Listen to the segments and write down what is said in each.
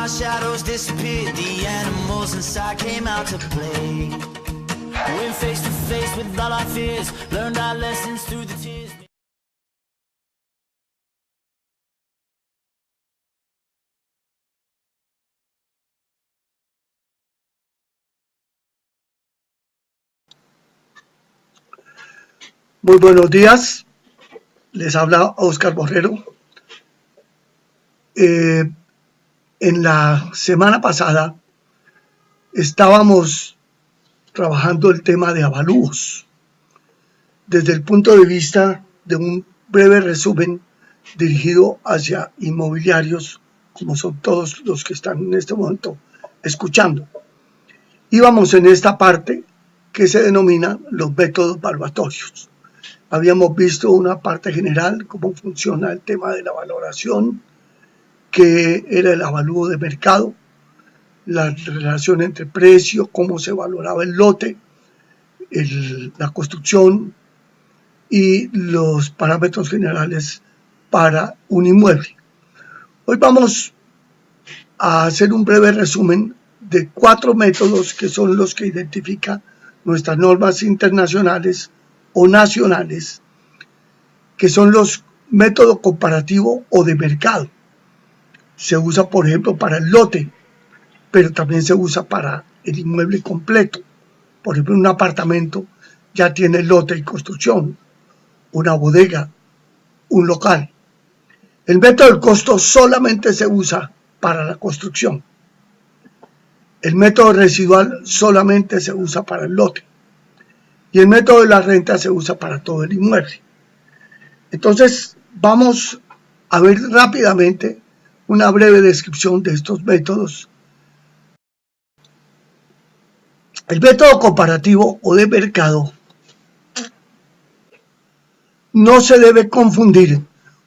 our shadows disappeared, the animals inside came out to play. Went face to face with all our fears, learned our lessons through the tears. Muy buenos días, les habla Oscar Borrero. En la semana pasada estábamos trabajando el tema de avalúos desde el punto de vista de un breve resumen dirigido hacia inmobiliarios, como son todos los que están en este momento escuchando. Íbamos en esta parte que se denomina los métodos valuatorios. Habíamos visto una parte general, cómo funciona el tema de la valoración, que era el avalúo de mercado, la relación entre precio, cómo se valoraba el lote, la construcción y los parámetros generales para un inmueble. Hoy vamos a hacer un breve resumen de 4 métodos que son los que identifican nuestras normas internacionales o nacionales, que son los métodos comparativo o de mercado. Se usa, por ejemplo, para el lote, pero también se usa para el inmueble completo. Por ejemplo, un apartamento ya tiene lote y construcción, una bodega, un local. El método del costo solamente se usa para la construcción. El método residual solamente se usa para el lote. Y el método de la renta se usa para todo el inmueble. Entonces, vamos a ver rápidamente una breve descripción de estos métodos. El método comparativo o de mercado no se debe confundir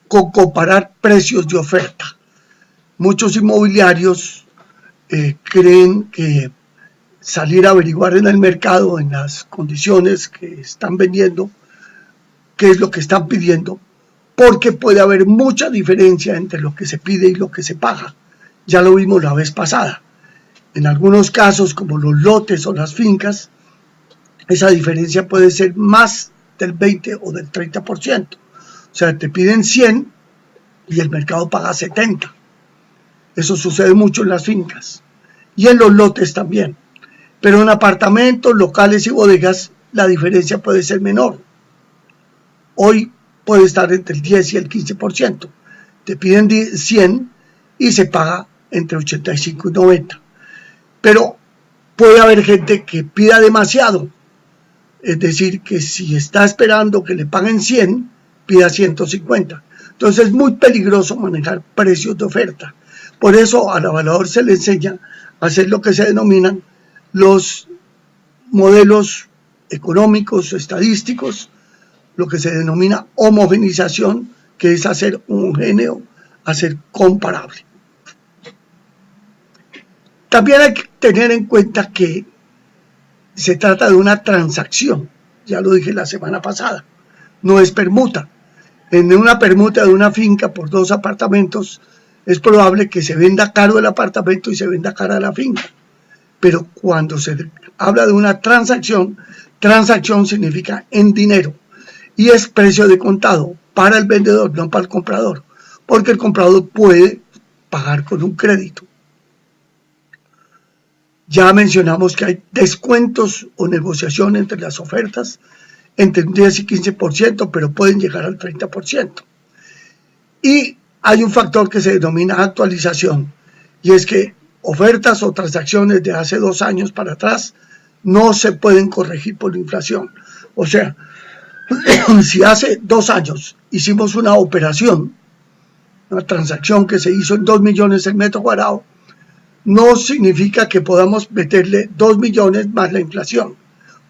con comparar precios de oferta. Muchos inmobiliarios creen que salir a averiguar en el mercado, en las condiciones que están vendiendo, qué es lo que están pidiendo, porque puede haber mucha diferencia entre lo que se pide y lo que se paga. Ya lo vimos la vez pasada. En algunos casos, como los lotes o las fincas, esa diferencia puede ser más del 20 o del 30%. O sea, te piden 100 y el mercado paga 70. Eso sucede mucho en las fincas y en los lotes también. Pero en apartamentos, locales y bodegas, la diferencia puede ser menor. Hoy puede estar entre el 10 y el 15%. Te piden 100 y se paga entre 85 y 90. Pero puede haber gente que pida demasiado. Es decir, que si está esperando que le paguen 100, pida 150. Entonces es muy peligroso manejar precios de oferta. Por eso al evaluador se le enseña a hacer lo que se denominan los modelos económicos, estadísticos, lo que se denomina homogenización, que es hacer homogéneo, hacer comparable. También hay que tener en cuenta que se trata de una transacción, ya lo dije la semana pasada, no es permuta. En una permuta de una finca por 2 apartamentos es probable que se venda caro el apartamento y se venda cara la finca. Pero cuando se habla de una transacción, transacción significa en dinero y es precio de contado para el vendedor, no para el comprador, porque el comprador puede pagar con un crédito. Ya mencionamos que hay descuentos o negociación entre las ofertas entre un 10 y 15%, pero pueden llegar al 30%. Y hay un factor que se denomina actualización, y es que ofertas o transacciones de hace 2 años para atrás no se pueden corregir por la inflación. O sea, si hace 2 años hicimos una operación, una transacción que se hizo en 2 millones el metro cuadrado, no significa que podamos meterle 2 millones más la inflación,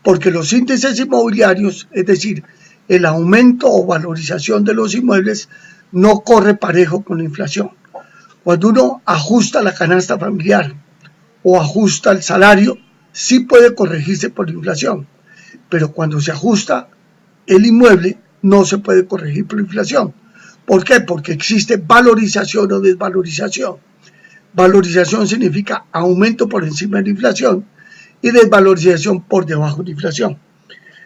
porque los índices inmobiliarios, es decir, el aumento o valorización de los inmuebles, no corre parejo con la inflación. Cuando uno ajusta la canasta familiar o ajusta el salario, sí puede corregirse por la inflación, pero cuando se ajusta el inmueble, no se puede corregir por la inflación. ¿Por qué? Porque existe valorización o desvalorización. Valorización significa aumento por encima de la inflación y desvalorización por debajo de la inflación.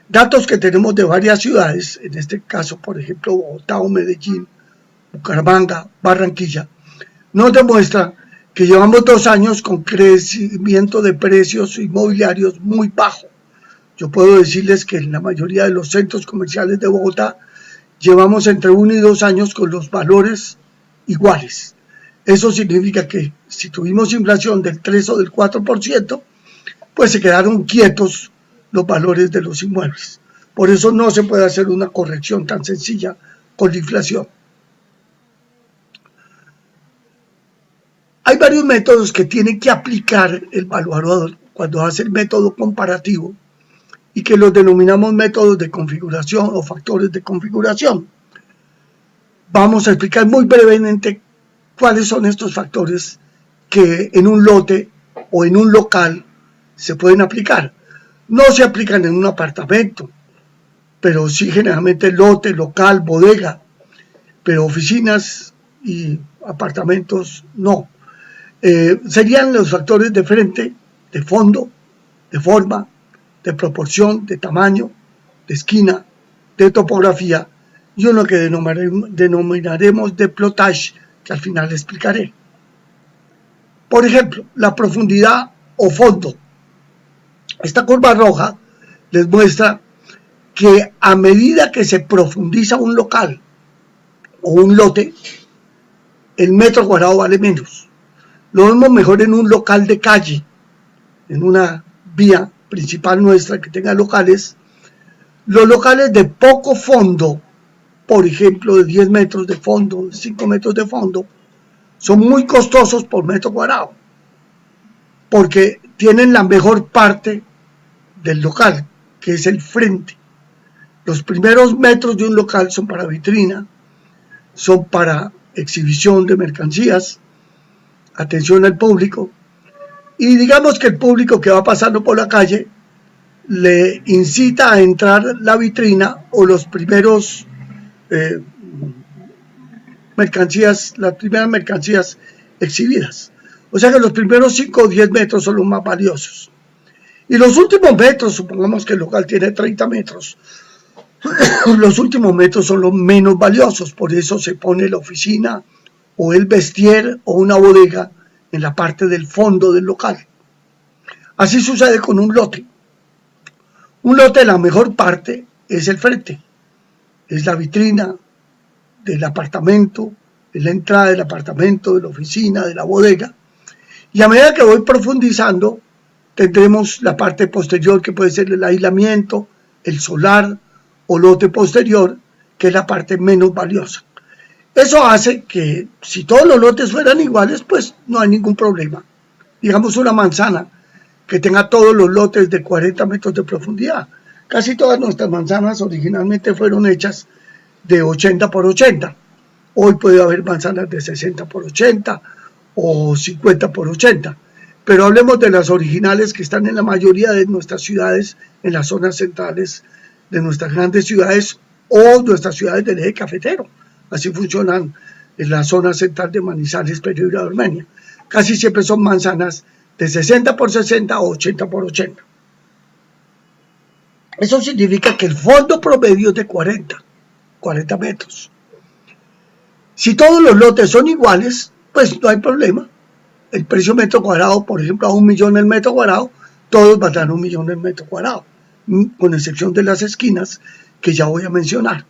Datos que tenemos de varias ciudades, en este caso, por ejemplo, Bogotá o Medellín, Bucaramanga, Barranquilla, nos demuestran que llevamos 2 años con crecimiento de precios inmobiliarios muy bajo. Yo puedo decirles que en la mayoría de los centros comerciales de Bogotá llevamos entre 1 y 2 años con los valores iguales. Eso significa que si tuvimos inflación del 3 o del 4%, pues se quedaron quietos los valores de los inmuebles. Por eso no se puede hacer una corrección tan sencilla con la inflación. Hay varios métodos que tiene que aplicar el evaluador cuando hace el método comparativo y que los denominamos métodos de configuración o factores de configuración. Vamos a explicar muy brevemente cuáles son estos factores que en un lote o en un local se pueden aplicar. No se aplican en un apartamento, pero sí generalmente lote, local, bodega, pero oficinas y apartamentos no. Serían los factores de frente, de fondo, de forma, de proporción, de tamaño, de esquina, de topografía y uno que denominaremos de plotage, que al final explicaré. Por ejemplo, la profundidad o fondo. Esta curva roja les muestra que a medida que se profundiza un local o un lote, el metro cuadrado vale menos. Lo vemos mejor en un local de calle, en una vía principal nuestra que tenga locales. Los locales de poco fondo, por ejemplo de 10 metros de fondo, 5 metros de fondo, son muy costosos por metro cuadrado, porque tienen la mejor parte del local, que es el frente. Los primeros metros de un local son para vitrina, son para exhibición de mercancías, atención al público, y digamos que el público que va pasando por la calle le incita a entrar la vitrina o los primeros las primeras mercancías exhibidas. O sea que los primeros 5 o 10 metros son los más valiosos. Y los últimos metros, supongamos que el local tiene 30 metros, los últimos metros son los menos valiosos, por eso se pone la oficina o el vestier o una bodega en la parte del fondo del local. Así sucede con un lote. Un lote, la mejor parte es el frente, es la vitrina del apartamento, es la entrada del apartamento, de la oficina, de la bodega. Y a medida que voy profundizando, tendremos la parte posterior que puede ser el aislamiento, el solar o lote posterior, que es la parte menos valiosa. Eso hace que si todos los lotes fueran iguales, pues no hay ningún problema. Digamos una manzana que tenga todos los lotes de 40 metros de profundidad. Casi todas nuestras manzanas originalmente fueron hechas de 80 por 80. Hoy puede haber manzanas de 60 por 80 o 50 por 80. Pero hablemos de las originales que están en la mayoría de nuestras ciudades, en las zonas centrales de nuestras grandes ciudades o nuestras ciudades del eje cafetero. Así funcionan en la zona central de Manizales, Pereira, Armenia. Casi siempre son manzanas de 60 por 60 o 80 por 80. Eso significa que el fondo promedio es de 40 metros. Si todos los lotes son iguales, pues no hay problema. El precio metro cuadrado, por ejemplo, a 1 millón el metro cuadrado, todos van a dar 1 millón el metro cuadrado, con excepción de las esquinas que ya voy a mencionar.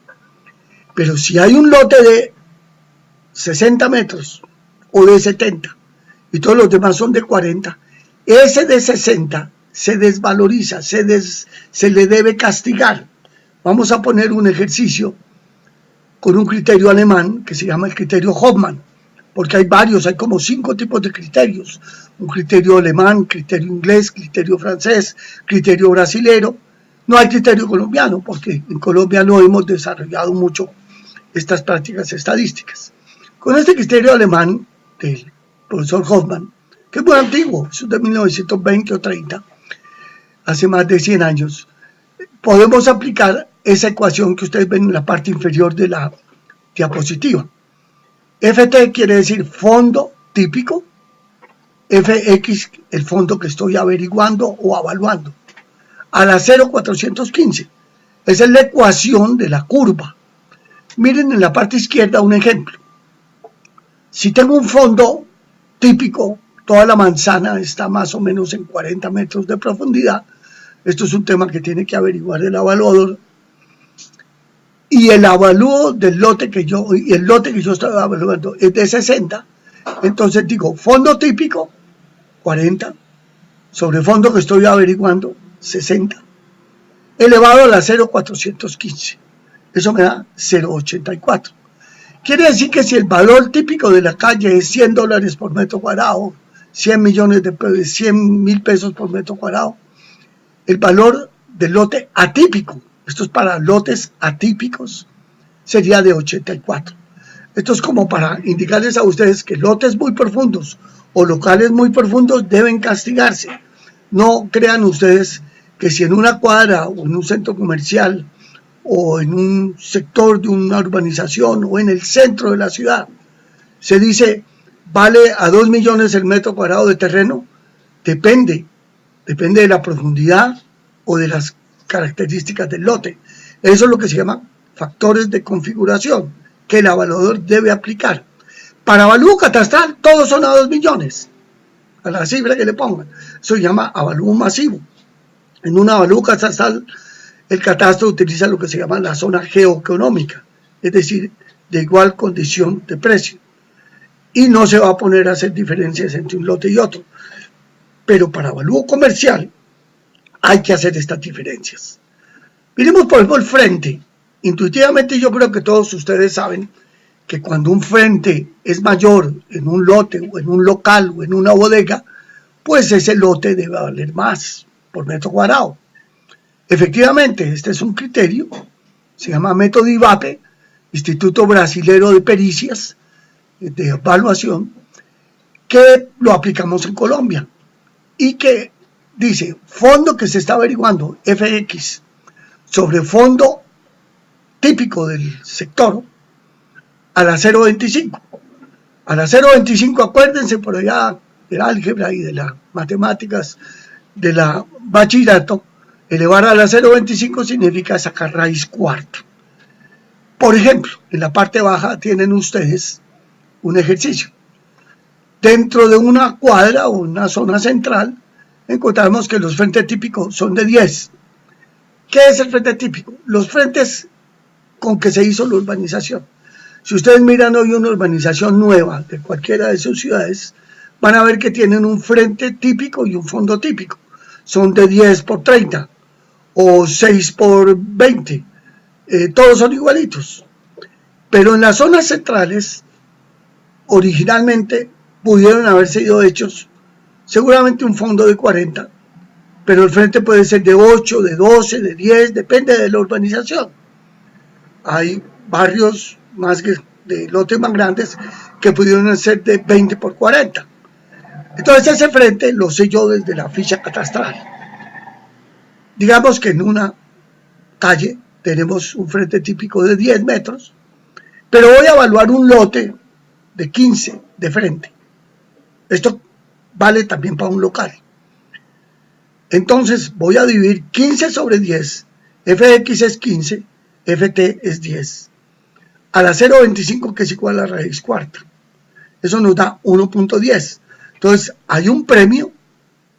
Pero si hay un lote de 60 metros o de 70 y todos los demás son de 40, ese de 60 se desvaloriza, se le debe castigar. Vamos a poner un ejercicio con un criterio alemán que se llama el criterio Hoffman, porque hay varios, hay como 5 tipos de criterios. Un criterio alemán, criterio inglés, criterio francés, criterio brasilero. No hay criterio colombiano, porque en Colombia no hemos desarrollado mucho estas prácticas estadísticas. Con este criterio alemán del profesor Hoffman, que es muy antiguo, es de 1920 o 30, hace más de 100 años, podemos aplicar esa ecuación que ustedes ven en la parte inferior de la diapositiva. FT quiere decir fondo típico, FX, el fondo que estoy averiguando o evaluando, a la 0,415. Esa es la ecuación de la curva. Miren en la parte izquierda un ejemplo. Si tengo un fondo típico, toda la manzana está más o menos en 40 metros de profundidad. Esto es un tema que tiene que averiguar el evaluador. Y el avalúo del lote que yo estoy evaluando es de 60. Entonces digo, fondo típico, 40, sobre fondo que estoy averiguando, 60, elevado a la 0,415. Eso me da 0,84. Quiere decir que si el valor típico de la calle es $100 por metro cuadrado, 100 mil pesos por metro cuadrado, el valor del lote atípico, esto es para lotes atípicos, sería de 84. Esto es como para indicarles a ustedes que lotes muy profundos o locales muy profundos deben castigarse. No crean ustedes que si en una cuadra o en un centro comercial o en un sector de una urbanización o en el centro de la ciudad se dice vale a 2 millones el metro cuadrado de terreno, depende de la profundidad o de las características del lote. Eso es lo que se llama factores de configuración que el evaluador debe aplicar. Para avalúo catastral todos son a 2 millones, a la cifra que le pongan. Eso se llama avalúo masivo. En un avalúo catastral el catastro utiliza lo que se llama la zona geoeconómica, es decir, de igual condición de precio. Y no se va a poner a hacer diferencias entre un lote y otro. Pero para avalúo comercial hay que hacer estas diferencias. Miremos por ejemplo el frente. Intuitivamente yo creo que todos ustedes saben que cuando un frente es mayor en un lote o en un local o en una bodega, pues ese lote debe valer más por metro cuadrado. Efectivamente, este es un criterio, se llama método IVAPE, Instituto Brasilero de Pericias, de evaluación, que lo aplicamos en Colombia y que dice, fondo que se está averiguando, FX, sobre fondo típico del sector, a la 0,25. A la 0,25, acuérdense por allá del álgebra y de las matemáticas de la bachillerato, elevar a la 0,25 significa sacar raíz cuarta. Por ejemplo, en la parte baja tienen ustedes un ejercicio. Dentro de una cuadra o una zona central, encontramos que los frentes típicos son de 10. ¿Qué es el frente típico? Los frentes con que se hizo la urbanización. Si ustedes miran hoy una urbanización nueva de cualquiera de sus ciudades, van a ver que tienen un frente típico y un fondo típico. Son de 10 por 30 o 6 por 20. Todos son igualitos. Pero en las zonas centrales, originalmente pudieron haber sido hechos seguramente un fondo de 40, pero el frente puede ser de 8, de 12, de 10, depende de la urbanización. Hay barrios de lotes más grandes que pudieron ser de 20 por 40. Entonces ese frente lo sé yo desde la ficha catastral. Digamos que en una calle tenemos un frente típico de 10 metros, pero voy a evaluar un lote de 15 de frente. Esto vale también para un local. Entonces voy a dividir 15 sobre 10, Fx es 15, Ft es 10, a la 0,25 que es igual a la raíz cuarta. Eso nos da 1,10. Entonces hay un premio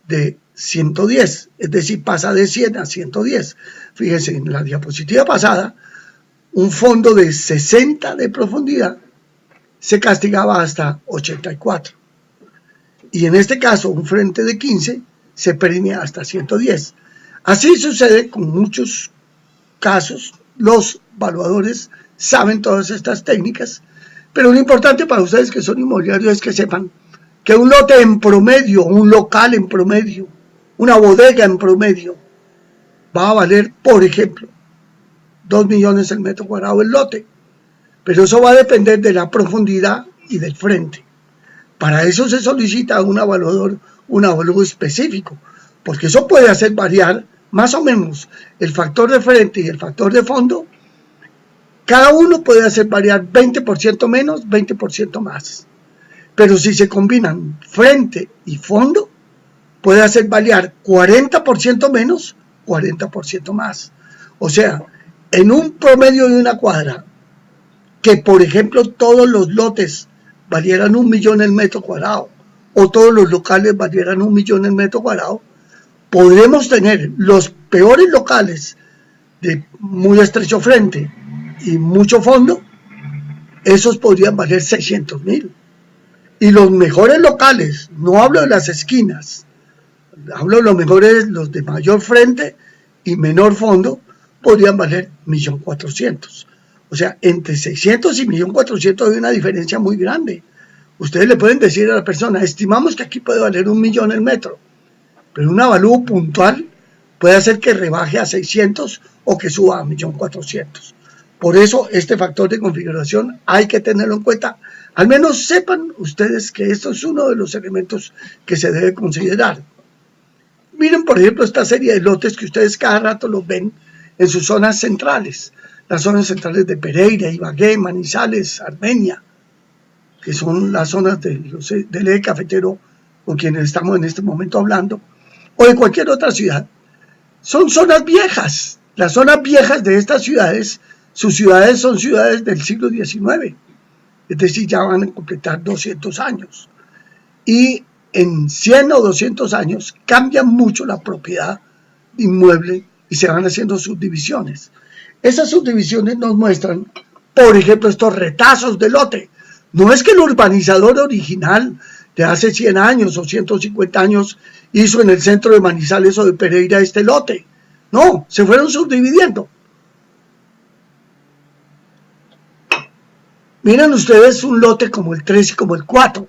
de 110, es decir, pasa de 100 a 110. Fíjense, en la diapositiva pasada, un fondo de 60 de profundidad se castigaba hasta 84. Y en este caso, un frente de 15 se premia hasta 110. Así sucede con muchos casos. Los evaluadores saben todas estas técnicas, pero lo importante para ustedes que son inmobiliarios es que sepan que un lote en promedio, un local en promedio, una bodega en promedio, va a valer, por ejemplo, 2 millones el metro cuadrado el lote. Pero eso va a depender de la profundidad y del frente. Para eso se solicita a un evaluador un avalúo específico, porque eso puede hacer variar más o menos el factor de frente y el factor de fondo. Cada uno puede hacer variar 20% menos, 20% más. pero si se combinan frente y fondo, puede hacer variar 40% menos, 40% más. O sea, en un promedio de una cuadra, que por ejemplo todos los lotes valieran 1.000.000 el metro cuadrado, o todos los locales valieran 1.000.000 el metro cuadrado, podremos tener los peores locales de muy estrecho frente y mucho fondo, esos podrían valer 600.000. Y los mejores locales, no hablo de las esquinas, hablo de los mejores, los de mayor frente y menor fondo, podrían valer 1.400.000. O sea, entre 600 y 1.400.000 hay una diferencia muy grande. Ustedes le pueden decir a la persona, estimamos que aquí puede valer 1.000.000 el metro, pero un avalúo puntual puede hacer que rebaje a 600 o que suba a 1.400.000. Por eso este factor de configuración hay que tenerlo en cuenta. Al menos sepan ustedes que esto es uno de los elementos que se debe considerar. Miren, por ejemplo, esta serie de lotes que ustedes cada rato los ven en sus zonas centrales. Las zonas centrales de Pereira, Ibagué, Manizales, Armenia, que son las zonas del eje cafetero con quienes estamos en este momento hablando, o de cualquier otra ciudad. Son zonas viejas. Las zonas viejas de estas ciudades, sus ciudades son ciudades del siglo XIX. Es decir, ya van a completar 200 años. Y en 100 o 200 años cambia mucho la propiedad inmueble y se van haciendo subdivisiones. Esas subdivisiones nos muestran, por ejemplo, estos retazos de lote. No es que el urbanizador original de hace 100 años o 150 años hizo en el centro de Manizales o de Pereira este lote. No, se fueron subdividiendo. Miren ustedes un lote como el 3 y como el 4.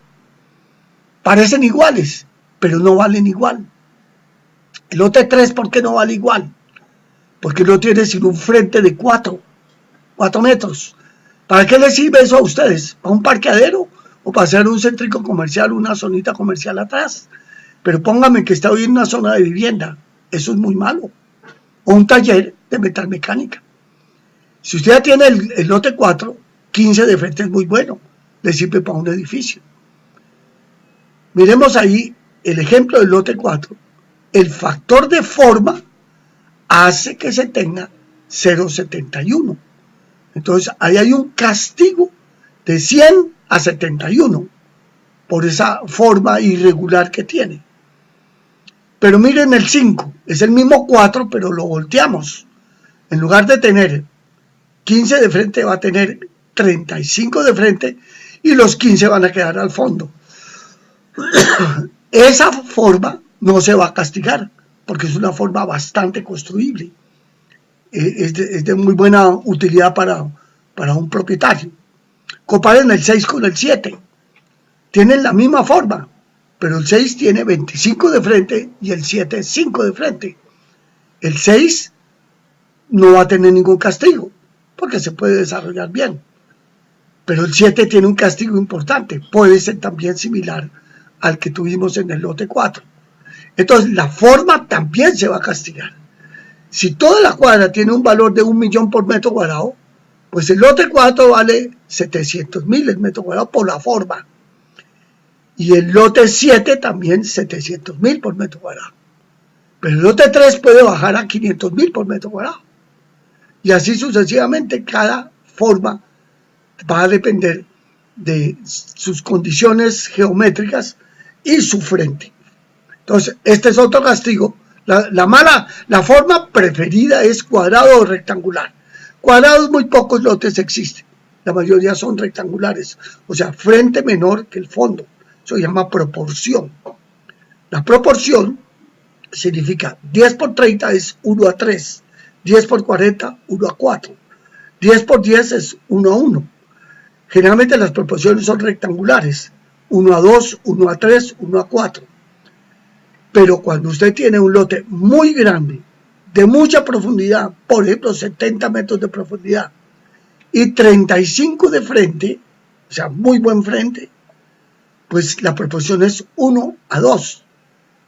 Parecen iguales, pero no valen igual. El lote 3, ¿por qué no vale igual? Porque no tiene sino un frente de 4 metros. ¿Para qué les sirve eso a ustedes? ¿Para un parqueadero o para hacer un céntrico comercial, una zonita comercial atrás? Pero póngame que está hoy en una zona de vivienda. Eso es muy malo. O un taller de metalmecánica. Si usted ya tiene el lote 4, 15 de frente es muy bueno. Le sirve para un edificio. Miremos ahí el ejemplo del lote 4. El factor de forma hace que se tenga 0,71. Entonces, ahí hay un castigo de 100 a 71 por esa forma irregular que tiene. Pero miren el 5, es el mismo 4, pero lo volteamos. En lugar de tener 15 de frente, va a tener 35 de frente y los 15 van a quedar al fondo. Esa forma no se va a castigar, porque es una forma bastante construible. Es de muy buena utilidad para un propietario. Comparen el 6 con el 7. Tienen la misma forma, pero el 6 tiene 25 de frente y el 7 5 de frente. El 6 no va a tener ningún castigo, porque se puede desarrollar bien. Pero el 7 tiene un castigo importante, puede ser también similar al que tuvimos en el lote 4. Entonces, la forma también se va a castigar. Si toda la cuadra tiene un valor de 1.000.000 por metro cuadrado, pues el lote 4 vale 700.000 el metro cuadrado por la forma. Y el lote 7 también 700.000 por metro cuadrado. Pero el lote 3 puede bajar a 500.000 por metro cuadrado. Y así sucesivamente, cada forma va a depender de sus condiciones geométricas y su frente. Entonces, este es otro castigo. La forma preferida es cuadrado o rectangular. Cuadrados muy pocos lotes existen. La mayoría son rectangulares. O sea, frente menor que el fondo. Eso se llama proporción. La proporción significa 10 por 30 es 1 a 3. 10 por 40, 1 a 4. 10 por 10 es 1 a 1. Generalmente las proporciones son rectangulares. 1 a 2, 1 a 3, 1 a 4. Pero cuando usted tiene un lote muy grande, de mucha profundidad, por ejemplo 70 metros de profundidad, y 35 de frente, o sea, muy buen frente, pues la proporción es 1 a 2.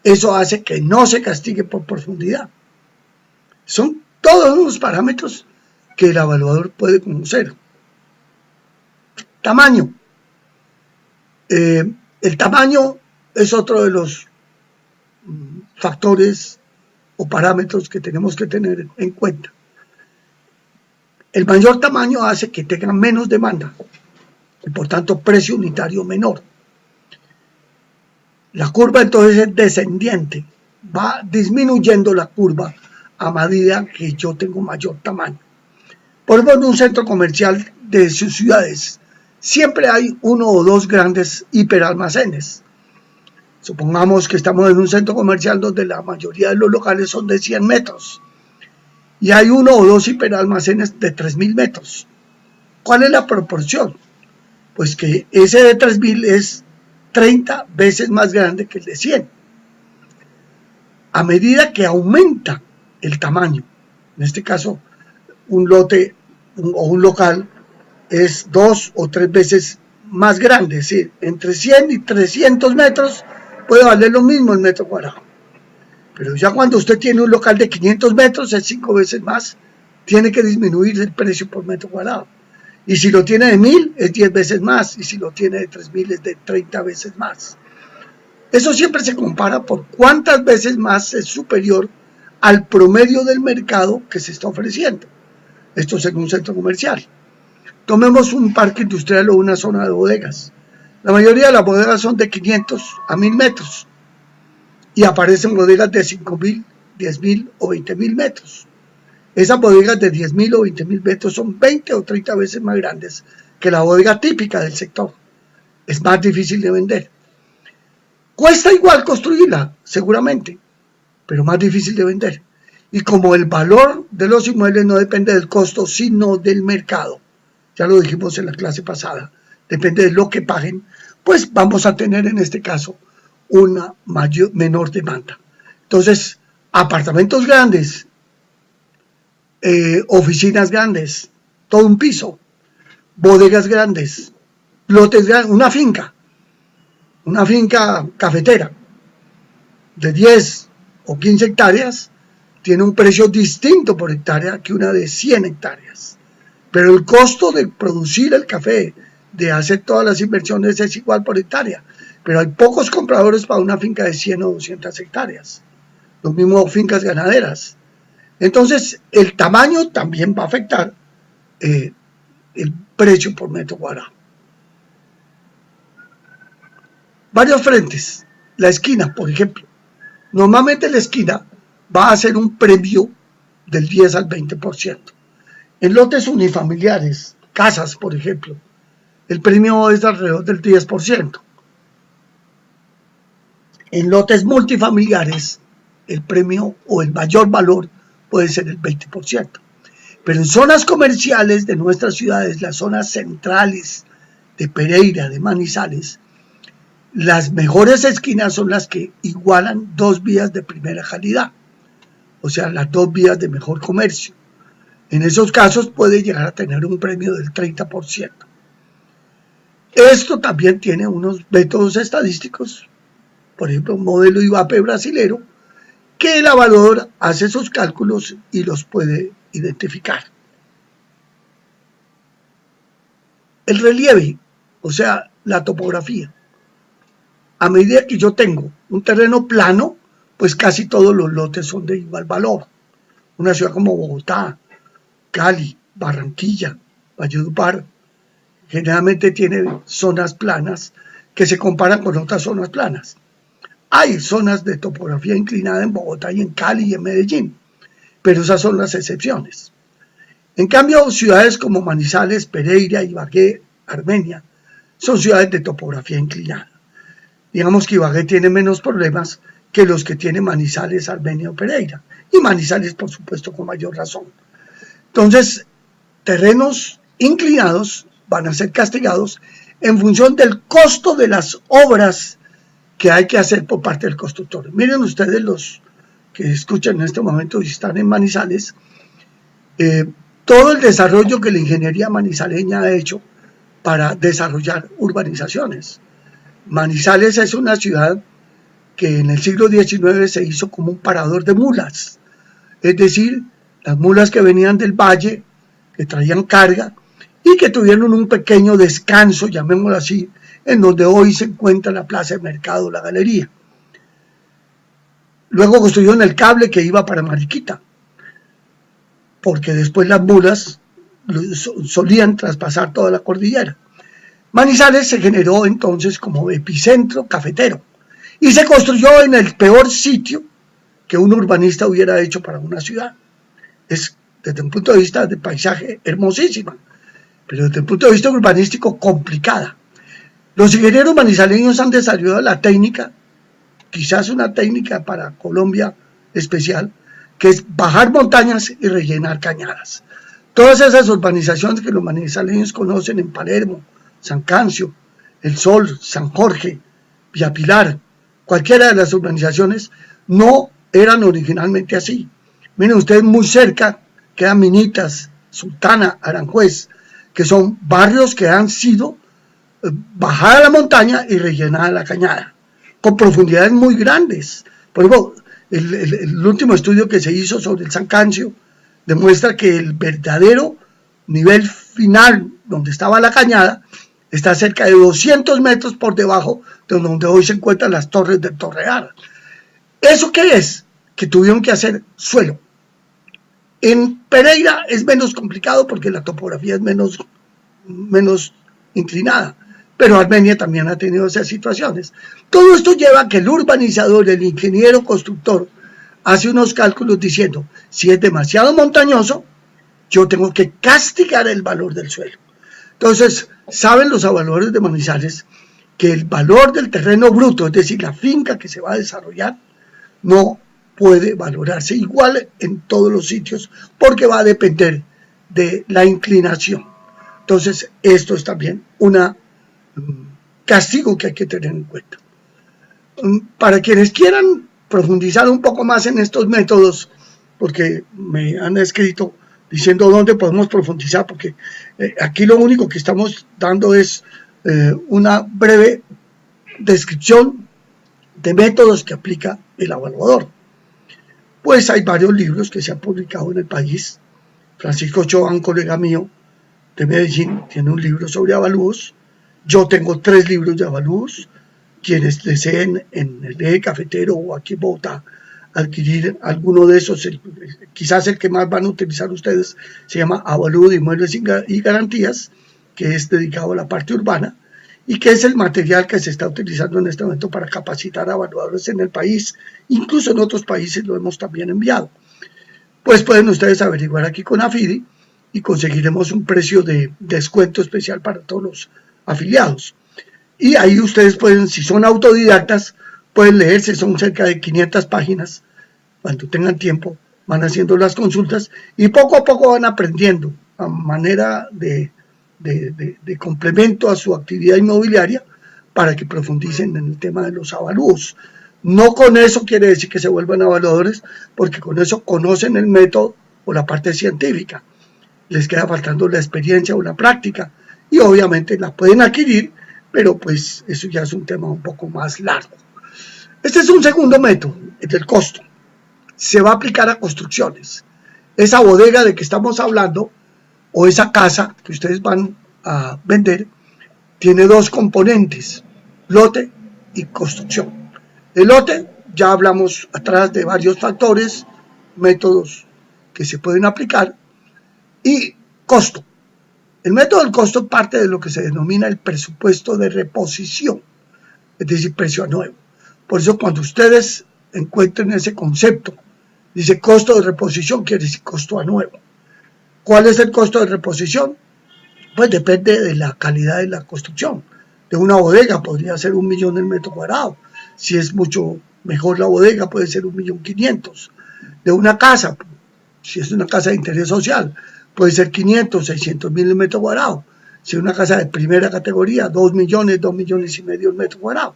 Eso hace que no se castigue por profundidad. Son todos unos parámetros que el evaluador puede conocer. Tamaño. El tamaño es otro de los factores o parámetros que tenemos que tener en cuenta. El mayor tamaño hace que tengan menos demanda y por tanto precio unitario menor. La curva entonces es descendiente, va disminuyendo la curva a medida que yo tengo mayor tamaño. Por ejemplo, en un centro comercial de sus ciudades siempre hay uno o dos grandes hiperalmacenes. Supongamos que estamos en un centro comercial donde la mayoría de los locales son de 100 metros y hay uno o dos hiperalmacenes de 3.000 metros. ¿Cuál es la proporción? Pues que ese de 3.000 es 30 veces más grande que el de 100. A medida que aumenta el tamaño, en este caso un lote o un local es 2 o 3 veces más grande, es decir, entre 100 y 300 metros puede valer lo mismo el metro cuadrado. Pero ya cuando usted tiene un local de 500 metros es 5 veces más, tiene que disminuir el precio por metro cuadrado. Y si lo tiene de 1.000 es 10 veces más, y si lo tiene de 3.000 es de 30 veces más. Eso siempre se compara por cuántas veces más es superior al promedio del mercado que se está ofreciendo. Esto es en un centro comercial. Tomemos un parque industrial o una zona de bodegas. La mayoría de las bodegas son de 500 a 1.000 metros y aparecen bodegas de 5.000, 10.000 o 20.000 metros. Esas bodegas de 10.000 o 20.000 metros son 20 o 30 veces más grandes que la bodega típica del sector. Es más difícil de vender. Cuesta igual construirla, seguramente, pero más difícil de vender. Y como el valor de los inmuebles no depende del costo, sino del mercado, ya lo dijimos en la clase pasada, depende de lo que paguen, pues vamos a tener en este caso una menor demanda. Entonces, apartamentos grandes, oficinas grandes, todo un piso, bodegas grandes, lotes grandes, una finca cafetera de 10 o 15 hectáreas tiene un precio distinto por hectárea que una de 100 hectáreas. Pero el costo de producir el café, de hacer todas las inversiones es igual por hectárea. Pero hay pocos compradores para una finca de 100 o 200 hectáreas. Lo mismo fincas ganaderas. Entonces, el tamaño también va a afectar el precio por metro cuadrado. Varios frentes. La esquina, por ejemplo. Normalmente la esquina va a ser un premio del 10 al 20%. En lotes unifamiliares, casas, por ejemplo, el premio es de alrededor del 10%. En lotes multifamiliares, el premio o el mayor valor puede ser el 20%. Pero en zonas comerciales de nuestras ciudades, las zonas centrales de Pereira, de Manizales, las mejores esquinas son las que igualan 2 vías de primera calidad, o sea, las 2 vías de mejor comercio. En esos casos puede llegar a tener un premio del 30%. Esto también tiene unos métodos estadísticos, por ejemplo, un modelo IVAPE brasilero, que el evaluador hace sus cálculos y los puede identificar. El relieve, o sea, la topografía. A medida que yo tengo un terreno plano, pues casi todos los lotes son de igual valor. Una ciudad como Bogotá, Cali, Barranquilla, Valledupar, generalmente tiene zonas planas que se comparan con otras zonas planas. Hay zonas de topografía inclinada en Bogotá y en Cali y en Medellín, pero esas son las excepciones. En cambio, ciudades como Manizales, Pereira, Ibagué, Armenia, son ciudades de topografía inclinada. Digamos que Ibagué tiene menos problemas que los que tiene Manizales, Armenia o Pereira, y Manizales, por supuesto, con mayor razón. Entonces, terrenos inclinados van a ser castigados en función del costo de las obras que hay que hacer por parte del constructor. Miren ustedes los que escuchan en este momento y están en Manizales, todo el desarrollo que la ingeniería manizaleña ha hecho para desarrollar urbanizaciones. Manizales es una ciudad que en el siglo XIX se hizo como un parador de mulas, es decir, las mulas que venían del valle, que traían carga y que tuvieron un pequeño descanso, llamémoslo así, en donde hoy se encuentra la plaza de mercado, la galería. Luego construyeron el cable que iba para Mariquita, porque después las mulas solían traspasar toda la cordillera. Manizales se generó entonces como epicentro cafetero y se construyó en el peor sitio que un urbanista hubiera hecho para una ciudad. Es, desde un punto de vista de paisaje, hermosísima, pero desde un punto de vista urbanístico, complicada. Los ingenieros manizaleños han desarrollado la técnica, quizás una técnica para Colombia especial, que es bajar montañas y rellenar cañadas. Todas esas urbanizaciones que los manizaleños conocen en Palermo, San Cancio, El Sol, San Jorge, Villa Pilar, cualquiera de las urbanizaciones, no eran originalmente así. Miren ustedes, muy cerca quedan Minitas, Sultana, Aranjuez, que son barrios que han sido bajada la montaña y rellenada la cañada, con profundidades muy grandes. Por ejemplo, el último estudio que se hizo sobre el San Cancio demuestra que el verdadero nivel final donde estaba la cañada está cerca de 200 metros por debajo de donde hoy se encuentran las torres del Torreal. ¿Eso qué es? Que tuvieron que hacer suelo. En Pereira es menos complicado porque la topografía es menos inclinada, pero Armenia también ha tenido esas situaciones. Todo esto lleva a que el urbanizador, el ingeniero constructor, hace unos cálculos diciendo, si es demasiado montañoso, yo tengo que castigar el valor del suelo. Entonces, saben los evaluadores de Manizales que el valor del terreno bruto, es decir, la finca que se va a desarrollar, no puede valorarse igual en todos los sitios porque va a depender de la inclinación. Entonces, esto es también un castigo que hay que tener en cuenta. Para quienes quieran profundizar un poco más en estos métodos, porque me han escrito diciendo dónde podemos profundizar, porque aquí lo único que estamos dando es una breve descripción de métodos que aplica el evaluador. Pues hay varios libros que se han publicado en el país. Francisco Ochoa, un colega mío de Medellín, tiene un libro sobre avalúos. Yo tengo 3 libros de avalúos. Quienes deseen en el eje cafetero o aquí en Bogotá adquirir alguno de esos, quizás el que más van a utilizar ustedes, se llama Avalúo de Inmuebles y Garantías, que es dedicado a la parte urbana y que es el material que se está utilizando en este momento para capacitar a evaluadores en el país, incluso en otros países lo hemos también enviado. Pues pueden ustedes averiguar aquí con Afidi y conseguiremos un precio de descuento especial para todos los afiliados. Y ahí ustedes pueden, si son autodidactas, pueden leerse, son cerca de 500 páginas. Cuando tengan tiempo, van haciendo las consultas y poco a poco van aprendiendo a manera de complemento a su actividad inmobiliaria para que profundicen en el tema de los avalúos. No con eso quiere decir que se vuelvan evaluadores, porque con eso conocen el método o la parte científica. Les queda faltando la experiencia o la práctica y obviamente la pueden adquirir, pero pues eso ya es un tema un poco más largo. Este es un segundo método, el del costo. Se va a aplicar a construcciones. Esa bodega de que estamos hablando o esa casa que ustedes van a vender tiene 2 componentes, lote y construcción. El lote, ya hablamos atrás de varios factores, métodos que se pueden aplicar, y costo. El método del costo parte de lo que se denomina el presupuesto de reposición, es decir, precio a nuevo. Por eso cuando ustedes encuentren ese concepto, dice costo de reposición, quiere decir costo a nuevo. ¿Cuál es el costo de reposición? Pues depende de la calidad de la construcción. De una bodega podría ser 1 millón el metro cuadrado. Si es mucho mejor la bodega, puede ser 1.500.000. De una casa, si es una casa de interés social, puede ser 500, 600.000 el metro cuadrado. Si es una casa de primera categoría, 2 millones, 2,5 millones el metro cuadrado.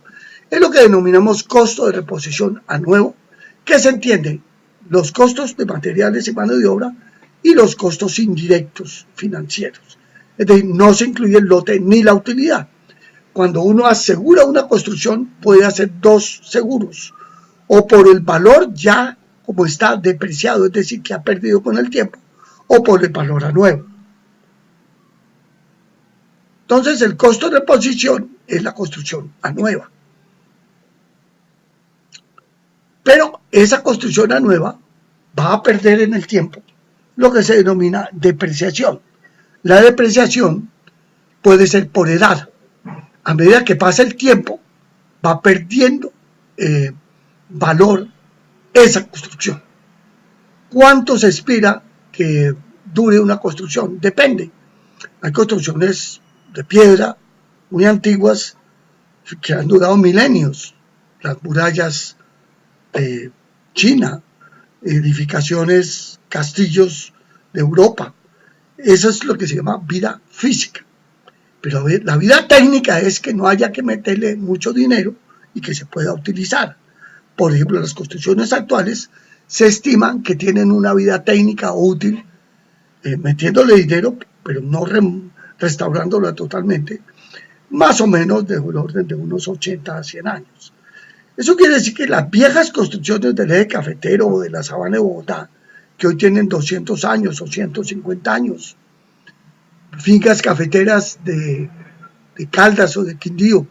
Es lo que denominamos costo de reposición a nuevo, que se entiende los costos de materiales y mano de obra y los costos indirectos financieros. Es decir, no se incluye el lote ni la utilidad. Cuando uno asegura una construcción, puede hacer 2 seguros, o por el valor ya como está depreciado, es decir, que ha perdido con el tiempo, o por el valor a nuevo. Entonces, el costo de reposición es la construcción a nueva. Pero esa construcción a nueva va a perder en el tiempo lo que se denomina depreciación. La depreciación puede ser por edad. A medida que pasa el tiempo, va perdiendo valor esa construcción. ¿Cuánto se espera que dure una construcción? Depende. Hay construcciones de piedra muy antiguas que han durado milenios. Las murallas de China, edificaciones, castillos de Europa. Eso es lo que se llama vida física. Pero la vida técnica es que no haya que meterle mucho dinero y que se pueda utilizar. Por ejemplo, las construcciones actuales se estiman que tienen una vida técnica útil, metiéndole dinero, pero no restaurándola totalmente, más o menos del orden de unos 80 a 100 años. Eso quiere decir que las viejas construcciones del eje cafetero o de la sabana de Bogotá, que hoy tienen 200 años o 150 años, fincas cafeteras de Caldas o de Quindío,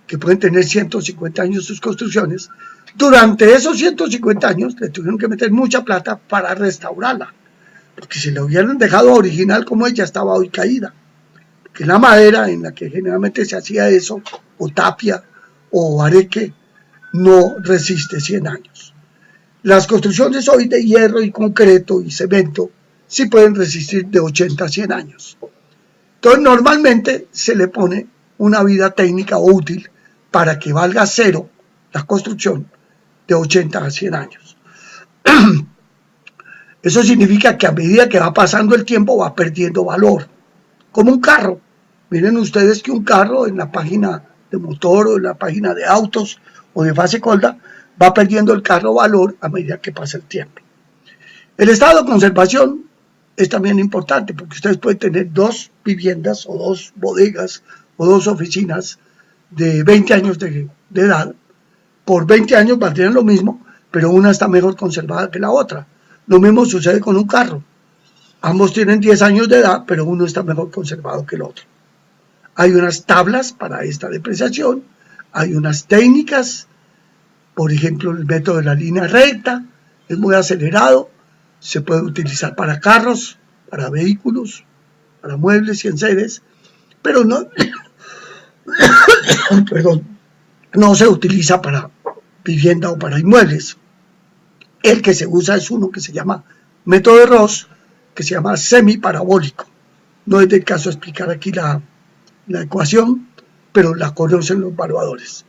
que pueden tener 150 años sus construcciones, durante esos 150 años le tuvieron que meter mucha plata para restaurarla, porque si la hubieran dejado original como ella, estaba hoy caída, que la madera en la que generalmente se hacía eso, o tapia o areque, no resiste 100 años. Las construcciones hoy de hierro y concreto y cemento sí pueden resistir de 80 a 100 años. Entonces normalmente se le pone una vida técnica útil para que valga cero la construcción de 80 a 100 años. Eso significa que a medida que va pasando el tiempo va perdiendo valor, como un carro. Miren ustedes que un carro en la página de motor o en la página de autos o de fase colda va perdiendo el carro valor a medida que pasa el tiempo. El estado de conservación es también importante porque ustedes pueden tener 2 viviendas o 2 bodegas o 2 oficinas de 20 años de edad. Por 20 años valdrían lo mismo, pero una está mejor conservada que la otra. Lo mismo sucede con un carro. Ambos tienen 10 años de edad, pero uno está mejor conservado que el otro. Hay unas tablas para esta depreciación, hay unas técnicas, por ejemplo, el método de la línea recta, es muy acelerado, se puede utilizar para carros, para vehículos, para muebles y enseres, pero no, no se utiliza para vivienda o para inmuebles. El que se usa es uno que se llama método de Ross, que se llama semiparabólico. No es del caso explicar aquí la ecuación, pero la conocen los evaluadores.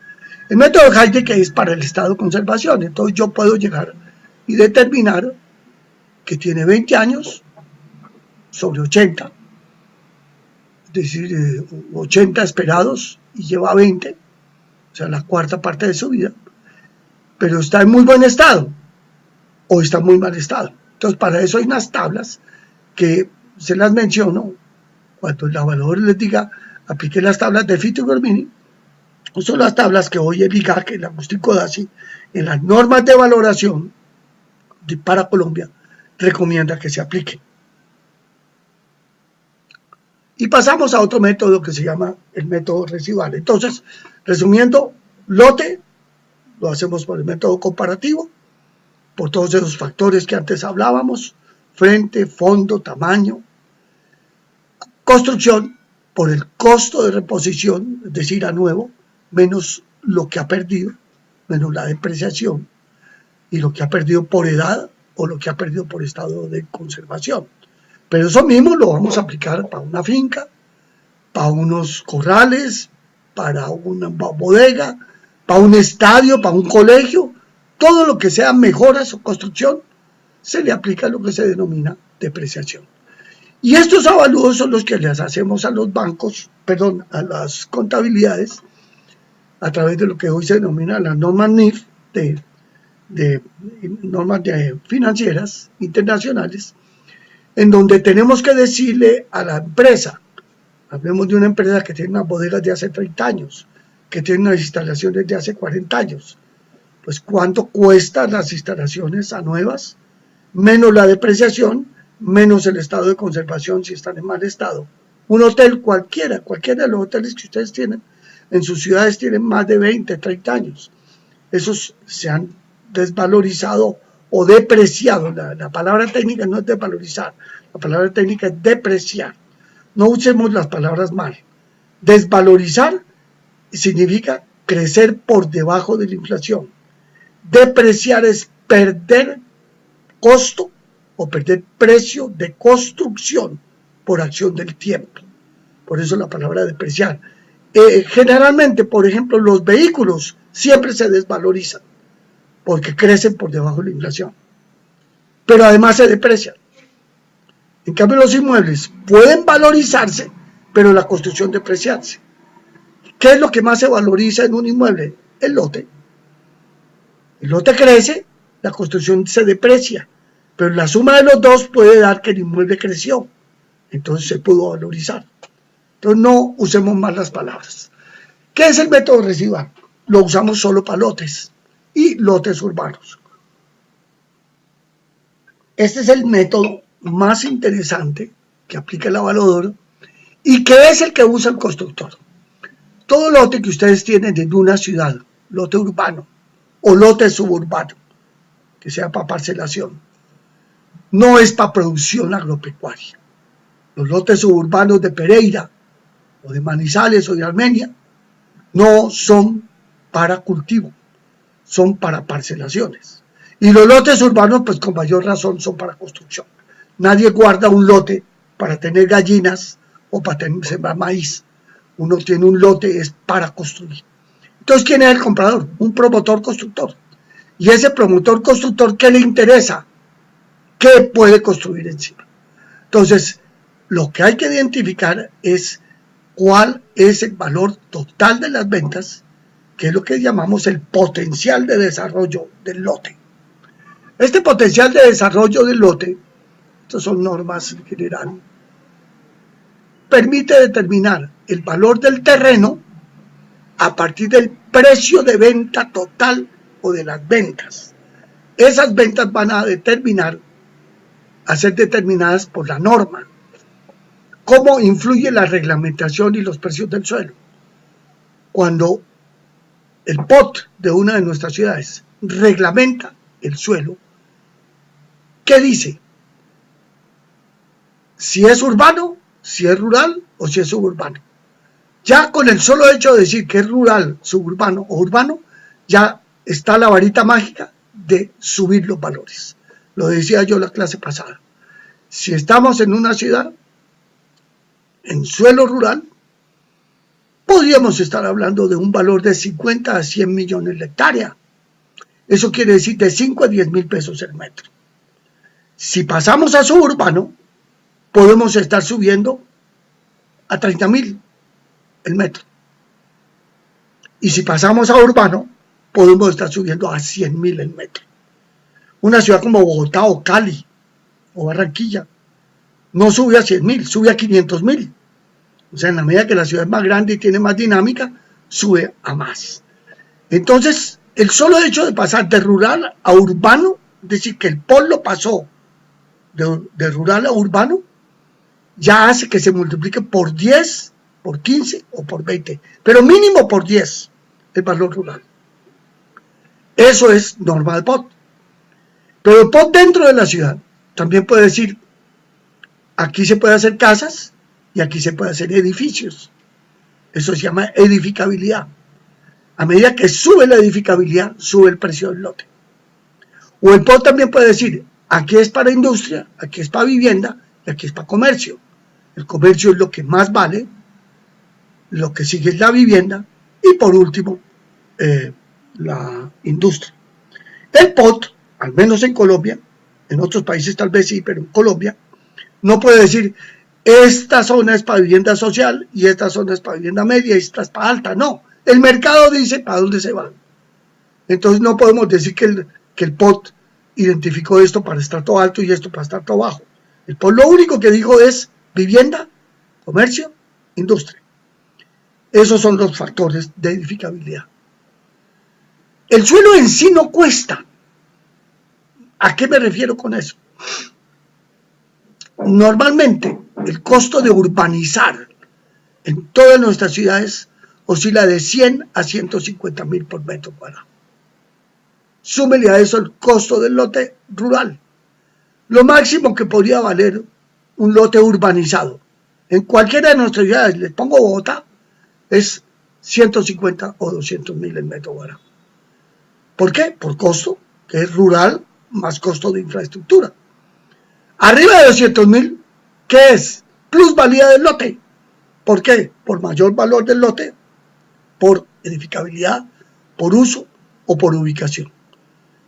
El método de Hayek es para el estado de conservación, entonces yo puedo llegar y determinar que tiene 20 años sobre 80, es decir, 80 esperados y lleva 20, o sea, la cuarta parte de su vida, pero está en muy buen estado o está en muy mal estado. Entonces, para eso hay unas tablas que se las menciono cuando el evaluador les diga aplique las tablas de Fitto y Gormini. Son las tablas que hoy el IGAC, el Agustín Codazzi, en las normas de valoración para Colombia, recomienda que se apliquen. Y pasamos a otro método que se llama el método residual. Entonces, resumiendo, lote lo hacemos por el método comparativo, por todos esos factores que antes hablábamos, frente, fondo, tamaño. Construcción, por el costo de reposición, es decir, a nuevo, menos lo que ha perdido, menos la depreciación, y lo que ha perdido por edad o lo que ha perdido por estado de conservación. Pero eso mismo lo vamos a aplicar para una finca, para unos corrales, para una bodega, para un estadio, para un colegio. Todo lo que sea mejoras o construcción, se le aplica lo que se denomina depreciación. Y estos avalúos son los que les hacemos a los bancos, a las contabilidades, a través de lo que hoy se denomina las normas NIF, de normas financieras internacionales, en donde tenemos que decirle a la empresa, hablemos de una empresa que tiene unas bodegas de hace 30 años, que tiene unas instalaciones de hace 40 años, pues cuánto cuestan las instalaciones a nuevas, menos la depreciación, menos el estado de conservación si están en mal estado. Un hotel cualquiera de los hoteles que ustedes tienen, en sus ciudades tienen más de 20, 30 años. Esos se han desvalorizado o depreciado. La palabra técnica no es desvalorizar, la palabra técnica es depreciar. No usemos las palabras mal. Desvalorizar significa crecer por debajo de la inflación. Depreciar es perder costo o perder precio de construcción por acción del tiempo. Por eso la palabra depreciar. Generalmente, por ejemplo, los vehículos siempre se desvalorizan porque crecen por debajo de la inflación, pero además se deprecian. En cambio, los inmuebles pueden valorizarse, pero la construcción depreciarse. ¿Qué es lo que más se valoriza en un inmueble? El lote. El lote crece, la construcción se deprecia, pero la suma de los dos puede dar que el inmueble creció, entonces se pudo valorizar. Entonces no usemos mal las palabras. ¿Qué es el método residual? Lo usamos solo para lotes y lotes urbanos. Este es el método más interesante que aplica el evaluador y que es el que usa el constructor. Todo lote que ustedes tienen en una ciudad, lote urbano o lote suburbano, que sea para parcelación, no es para producción agropecuaria. Los lotes suburbanos de Pereira o de Manizales o de Armenia no son para cultivo, son para parcelaciones. Y los lotes urbanos, pues con mayor razón, son para construcción. Nadie guarda un lote para tener gallinas o para sembrar maíz. Uno tiene un lote, es para construir. Entonces, ¿quién es el comprador? Un promotor constructor. Y ese promotor constructor, ¿qué le interesa? ¿Qué puede construir encima? Entonces, lo que hay que identificar es cuál es el valor total de las ventas, que es lo que llamamos el potencial de desarrollo del lote. Este potencial de desarrollo del lote, estas son normas en general, permite determinar el valor del terreno a partir del precio de venta total o de las ventas. Esas ventas van a ser determinadas por la norma. ¿Cómo influye la reglamentación y los precios del suelo? Cuando el POT de una de nuestras ciudades reglamenta el suelo, ¿qué dice? Si es urbano, si es rural o si es suburbano. Ya con el solo hecho de decir que es rural, suburbano o urbano, ya está la varita mágica de subir los valores. Lo decía yo en la clase pasada. Si estamos en una ciudad, en suelo rural, podríamos estar hablando de un valor de 50 a 100 millones de hectáreas. Eso quiere decir de 5 a 10 mil pesos el metro. Si pasamos a suburbano, podemos estar subiendo a 30 mil el metro. Y si pasamos a urbano, podemos estar subiendo a 100 mil el metro. Una ciudad como Bogotá o Cali o Barranquilla no sube a 100 mil, sube a 500 mil. O sea, en la medida que la ciudad es más grande y tiene más dinámica, sube a más. Entonces, el solo hecho de pasar de rural a urbano, es decir, que el polo pasó de rural a urbano, ya hace que se multiplique por 10, por 15 o por 20, pero mínimo por 10 el valor rural. Eso es norma de POT. Pero el POT dentro de la ciudad también puede decir, aquí se puede hacer casas y aquí se puede hacer edificios. Eso se llama edificabilidad. A medida que sube la edificabilidad, sube el precio del lote. O el POT también puede decir, aquí es para industria, aquí es para vivienda y aquí es para comercio. El comercio es lo que más vale, lo que sigue es la vivienda y por último la industria. El POT, al menos en Colombia, en otros países tal vez sí, pero en Colombia, no puede decir esta zona es para vivienda social y esta zona es para vivienda media y esta es para alta. No, el mercado dice para dónde se va. Entonces no podemos decir que el POT identificó esto para estar todo alto y esto para estar todo bajo. El POT lo único que dijo es vivienda, comercio, industria. Esos son los factores de edificabilidad. El suelo en sí no cuesta. ¿A qué me refiero con eso? Normalmente, el costo de urbanizar en todas nuestras ciudades oscila de 100 a 150.000 por metro cuadrado. Súmele a eso el costo del lote rural. Lo máximo que podría valer un lote urbanizado en cualquiera de nuestras ciudades, les pongo Bogotá, es 150 o 200.000 el metro cuadrado. ¿Por qué? Por costo, que es rural, más costo de infraestructura. Arriba de 200.000, ¿qué es? Plusvalía del lote. ¿Por qué? Por mayor valor del lote, por edificabilidad, por uso o por ubicación.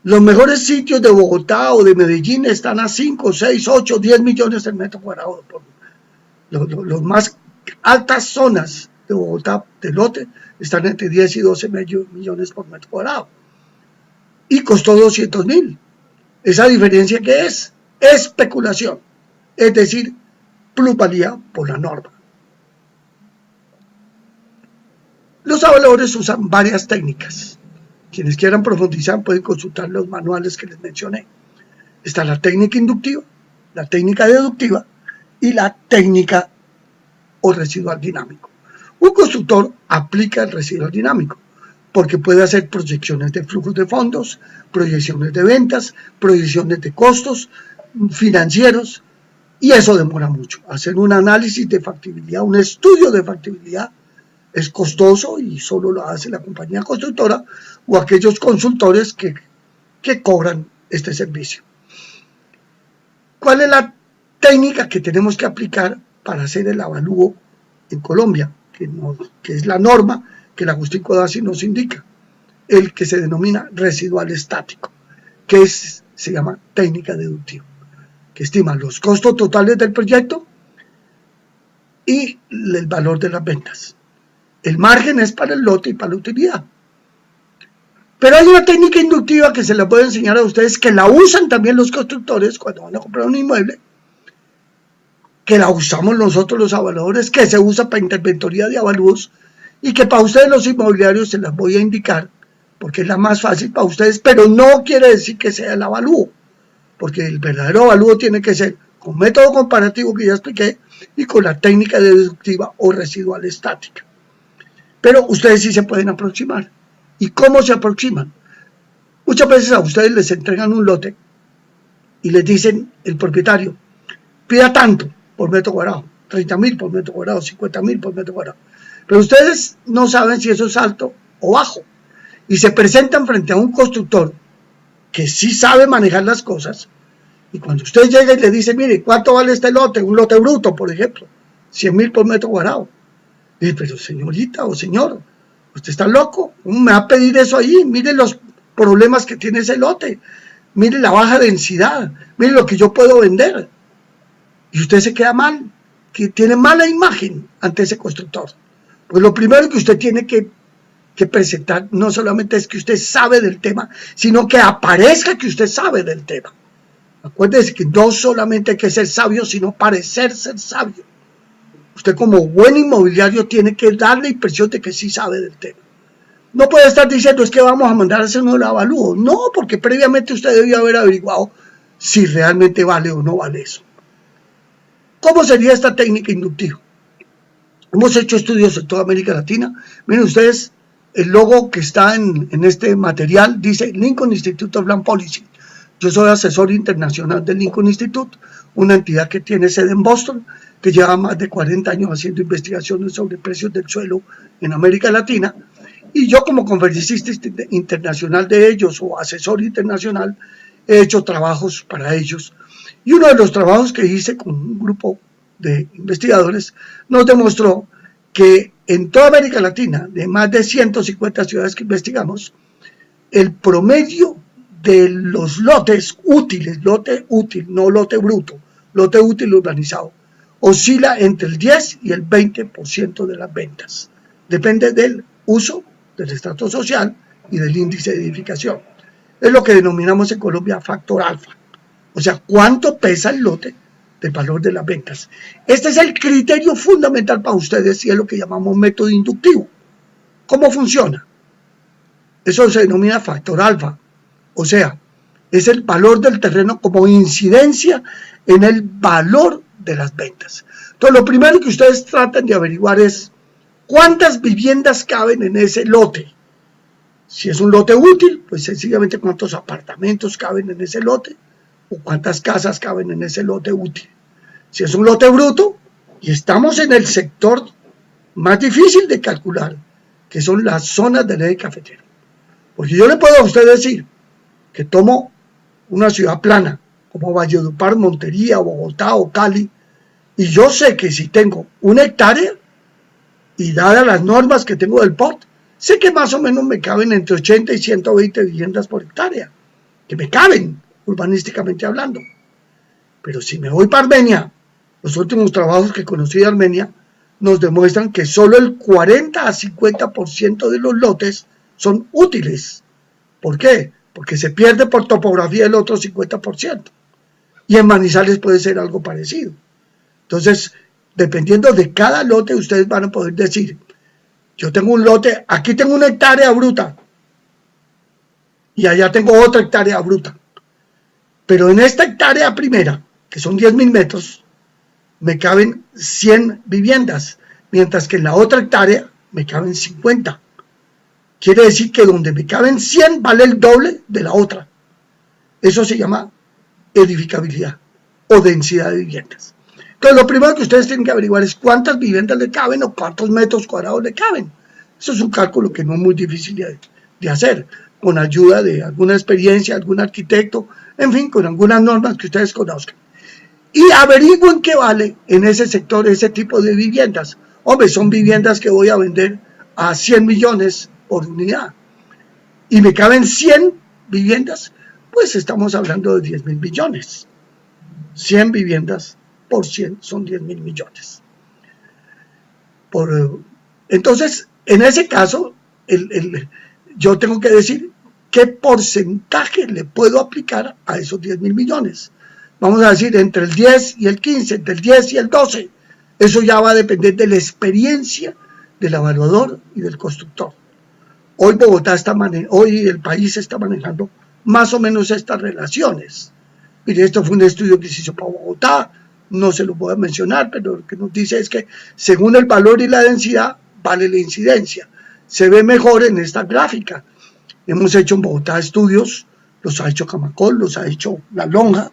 Los mejores sitios de Bogotá o de Medellín están a 5, 6, 8, 10 millones el metro cuadrado. Los más altas zonas de Bogotá de lote están entre 10 y 12 millones por metro cuadrado. Y costó 200.000. ¿Esa diferencia qué es? Especulación, es decir, plusvalía por la norma. Los avaladores usan varias técnicas. Quienes quieran profundizar pueden consultar los manuales que les mencioné. Está la técnica inductiva, la técnica deductiva y la técnica o residual dinámico. Un constructor aplica el residual dinámico porque puede hacer proyecciones de flujos de fondos, proyecciones de ventas, proyecciones de costos financieros, y eso demora mucho. Hacer un análisis de factibilidad, un estudio de factibilidad, es costoso y solo lo hace la compañía constructora o aquellos consultores que cobran este servicio. ¿Cuál es la técnica que tenemos que aplicar para hacer el avalúo en Colombia? Que es la norma que la Agustín Codazzi nos indica, el que se denomina residual estático, que se llama técnica deductiva, que estima los costos totales del proyecto y el valor de las ventas. El margen es para el lote y para la utilidad. Pero hay una técnica inductiva que se la puedo enseñar a ustedes, que la usan también los constructores cuando van a comprar un inmueble, que la usamos nosotros los avaladores, que se usa para interventoría de avalúos y que para ustedes los inmobiliarios se las voy a indicar porque es la más fácil para ustedes, pero no quiere decir que sea el avalúo, porque el verdadero avalúo tiene que ser con método comparativo que ya expliqué y con la técnica deductiva o residual estática. Pero ustedes sí se pueden aproximar. ¿Y cómo se aproximan? Muchas veces a ustedes les entregan un lote y les dicen el propietario, pida tanto por metro cuadrado, 30.000 por metro cuadrado, 50.000 por metro cuadrado. Pero ustedes no saben si eso es alto o bajo. Y se presentan frente a un constructor que sí sabe manejar las cosas. Y cuando usted llega y le dice, mire, ¿cuánto vale este lote? Un lote bruto, por ejemplo, 100.000 por metro cuadrado. Dice, pero señorita o señor, ¿usted está loco? ¿Cómo me va a pedir eso ahí? Mire los problemas que tiene ese lote. Mire la baja densidad. Mire lo que yo puedo vender. Y usted se queda mal, que tiene mala imagen ante ese constructor. Pues lo primero que usted tiene que presentar no solamente es que usted sabe del tema, sino que aparezca que usted sabe del tema. Acuérdese que no solamente hay que ser sabio, sino parecer ser sabio. Usted como buen inmobiliario tiene que dar la impresión de que sí sabe del tema. No puede estar diciendo es que vamos a mandar a hacer un avalúo. No, porque previamente usted debió haber averiguado si realmente vale o no vale eso. ¿Cómo sería esta técnica inductiva? Hemos hecho estudios en toda América Latina. Miren ustedes, el logo que está en este material dice Lincoln Institute of Land Policy. Yo soy asesor internacional del Lincoln Institute, una entidad que tiene sede en Boston, que lleva más de 40 años haciendo investigaciones sobre precios del suelo en América Latina. Y yo como conferencista internacional de ellos o asesor internacional, he hecho trabajos para ellos. Y uno de los trabajos que hice con un grupo de investigadores nos demostró que en toda América Latina, de más de 150 ciudades que investigamos, el promedio de los lotes útiles, lote útil, no lote bruto, lote útil urbanizado, oscila entre el 10 y el 20% de las ventas. Depende del uso, del estrato social y del índice de edificación. Es lo que denominamos en Colombia factor alfa. O sea, ¿cuánto pesa el lote del valor de las ventas? Este es el criterio fundamental para ustedes y es lo que llamamos método inductivo. ¿Cómo funciona? Eso se denomina factor alfa. O sea, es el valor del terreno como incidencia en el valor de las ventas. Entonces, lo primero que ustedes tratan de averiguar es ¿Cuántas viviendas caben en ese lote? Si es un lote útil, pues sencillamente cuántos apartamentos caben en ese lote o cuántas casas caben en ese lote útil. Si es un lote bruto, y estamos en el sector más difícil de calcular, que son las zonas del eje cafetero. Porque yo le puedo a usted decir que tomo una ciudad plana, como Valledupar, Montería, Bogotá o Cali, y yo sé que si tengo 1 hectárea, y dadas las normas que tengo del POT, sé que más o menos me caben entre 80 y 120 viviendas por hectárea, que me caben, urbanísticamente hablando. Pero si me voy para Armenia, los últimos trabajos que conocí de Armenia nos demuestran que solo el 40 a 50% de los lotes son útiles. ¿Por qué? Porque se pierde por topografía el otro 50%. Y en Manizales puede ser algo parecido. Entonces, dependiendo de cada lote, ustedes van a poder decir, yo tengo un lote, aquí tengo 1 hectárea bruta, y allá tengo otra hectárea bruta. Pero en esta hectárea primera, que son 10.000 metros, me caben 100 viviendas, mientras que en la otra hectárea me caben 50. Quiere decir que donde me caben 100 vale el doble de la otra. Eso se llama edificabilidad o densidad de viviendas. Entonces, lo primero que ustedes tienen que averiguar es cuántas viviendas le caben o cuántos metros cuadrados le caben. Eso es un cálculo que no es muy difícil de hacer, con ayuda de alguna experiencia, algún arquitecto, en fin, con algunas normas que ustedes conozcan. Y averigüen qué vale en ese sector ese tipo de viviendas. Hombre, son viviendas que voy a vender a 100 millones por unidad. Y me caben 100 viviendas, pues estamos hablando de 10.000 millones. 100 viviendas por 100 son 10.000 millones. Entonces, en ese caso, yo tengo que decir qué porcentaje le puedo aplicar a esos 10.000 millones. Vamos a decir entre el 10 y el 15, entre el 10 y el 12. Eso ya va a depender de la experiencia del evaluador y del constructor. Hoy hoy el país está manejando más o menos estas relaciones. Mire, esto fue un estudio que se hizo para Bogotá, no se lo voy a mencionar, pero lo que nos dice es que según el valor y la densidad, vale la incidencia. Se ve mejor en esta gráfica. Hemos hecho en Bogotá estudios, los ha hecho Camacol, los ha hecho La Lonja,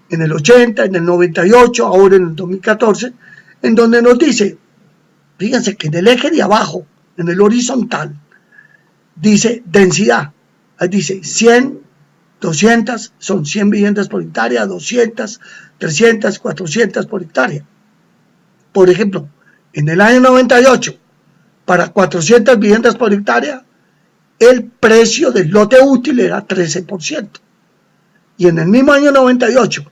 en el 80, en el 98, ahora en el 2014, en donde nos dice, fíjense que en el eje de abajo, en el horizontal, dice densidad, ahí dice 100, 200, son 100 viviendas por hectárea, 200, 300, 400 por hectárea. Por ejemplo, en el año 98, para 400 viviendas por hectárea, el precio del lote útil era 13%. Y en el mismo año 98,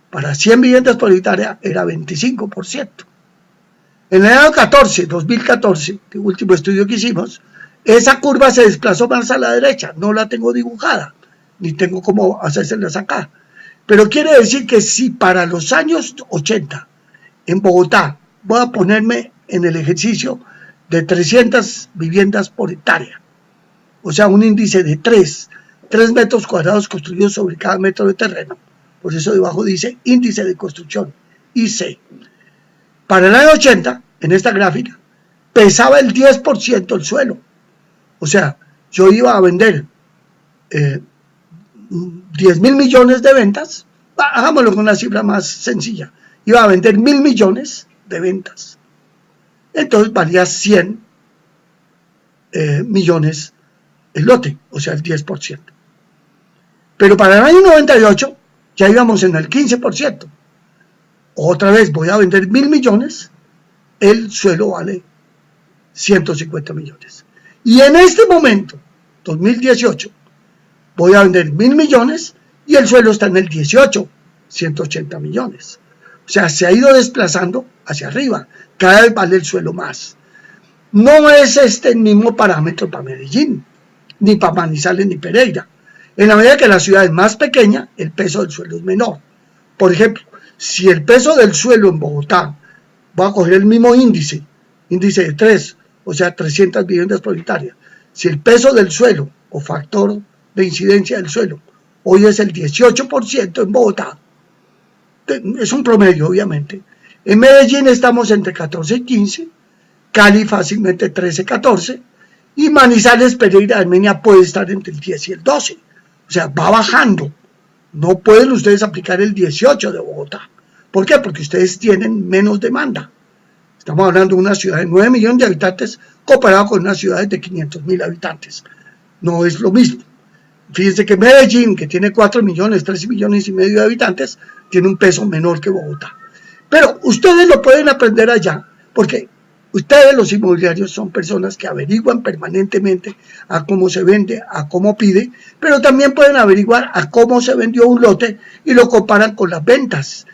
para 100 viviendas por hectárea, era 25%. En el año 2014, el último estudio que hicimos, esa curva se desplazó más a la derecha, no la tengo dibujada, ni tengo cómo hacérselas acá. Pero quiere decir que si para los años 80, en Bogotá, voy a ponerme en el ejercicio de 300 viviendas por hectárea, o sea, un índice de 3 metros cuadrados construidos sobre cada metro de terreno. Por eso debajo dice índice de construcción, IC. Para el año 80, en esta gráfica, pesaba el 10% el suelo. O sea, yo iba a vender 10.000 millones de ventas, hagámoslo con una cifra más sencilla, iba a vender 1.000 millones de ventas. Entonces valía 100 millones el lote, o sea, el 10%. Pero para el año 98 ya íbamos en el 15%. Otra vez voy a vender 1.000 millones, el suelo vale 150 millones. Y en este momento, 2018, voy a vender 1.000 millones y el suelo está en el 18, 180 millones. O sea, se ha ido desplazando hacia arriba, cada vez vale el suelo más. No es este el mismo parámetro para Medellín, ni para Manizales ni Pereira. En la medida que la ciudad es más pequeña, el peso del suelo es menor. Por ejemplo, si el peso del suelo en Bogotá, voy a coger el mismo índice de 3, o sea, 300 viviendas por hectárea. Si el peso del suelo o factor de incidencia del suelo hoy es el 18% en Bogotá, es un promedio obviamente. En Medellín estamos entre 14 y 15, Cali fácilmente 13, 14, y Manizales, Pereira, Armenia puede estar entre el 10 y el 12. O sea, va bajando. No pueden ustedes aplicar el 18 de Bogotá. ¿Por qué? Porque ustedes tienen menos demanda. Estamos hablando de una ciudad de 9 millones de habitantes comparado con una ciudad de 500.000 habitantes. No es lo mismo. Fíjense que Medellín, que tiene 4 millones, 3 millones y medio de habitantes, tiene un peso menor que Bogotá. Pero ustedes lo pueden aprender allá, porque ustedes, los inmobiliarios, son personas que averiguan permanentemente a cómo se vende, a cómo pide, pero también pueden averiguar a cómo se vendió un lote y lo comparan con las ventas.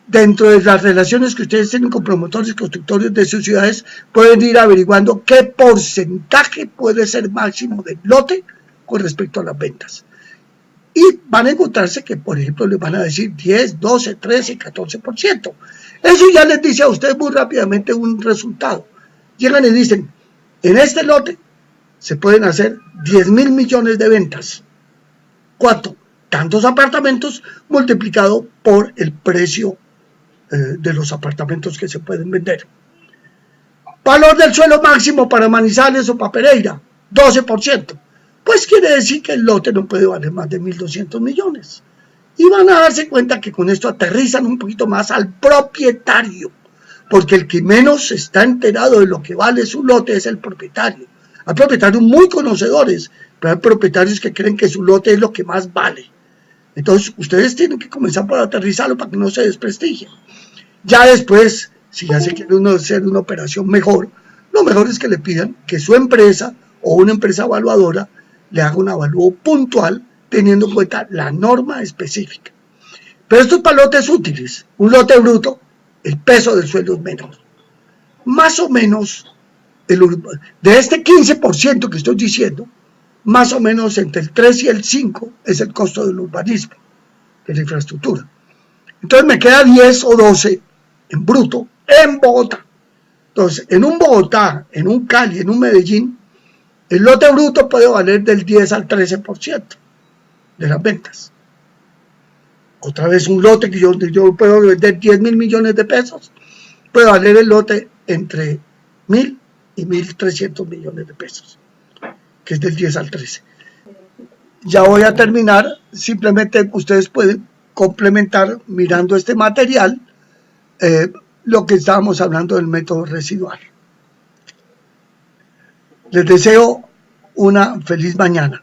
Dentro de las relaciones que ustedes tienen con promotores y constructores de sus ciudades, pueden ir averiguando qué porcentaje puede ser máximo del lote con respecto a las ventas. Y van a encontrarse que, por ejemplo, les van a decir 10, 12, 13, 14%. Eso ya les dice a ustedes muy rápidamente un resultado. Llegan y dicen, en este lote se pueden hacer 10.000 millones de ventas. ¿Cuánto? Tantos apartamentos multiplicado por el precio de los apartamentos que se pueden vender. Valor del suelo máximo para Manizales o para Pereira, 12%. Pues quiere decir que el lote no puede valer más de 1.200 millones. Y van a darse cuenta que con esto aterrizan un poquito más al propietario, porque el que menos está enterado de lo que vale su lote es el propietario. Hay propietarios muy conocedores, pero hay propietarios que creen que su lote es lo que más vale. Entonces, ustedes tienen que comenzar por aterrizarlo para que no se desprestigien. Ya después, si ya se quiere hacer una operación mejor, lo mejor es que le pidan que su empresa o una empresa evaluadora le haga un avalúo puntual teniendo en cuenta la norma específica. Pero estos para lotes útiles, un lote bruto, el peso del suelo es menor. Más o menos, de este 15% que estoy diciendo, más o menos entre el 3 y el 5 es el costo del urbanismo, de la infraestructura. Entonces me queda 10 o 12 en bruto en Bogotá. Entonces, en un Bogotá, en un Cali, en un Medellín, el lote bruto puede valer del 10 al 13% de las ventas. Otra vez un lote que yo puedo vender 10.000 millones de pesos, puede valer el lote entre 1.000 y 1.300 millones de pesos, que es del 10 al 13. Ya voy a terminar, simplemente ustedes pueden complementar mirando este material lo que estábamos hablando del método residual. Les deseo una feliz mañana.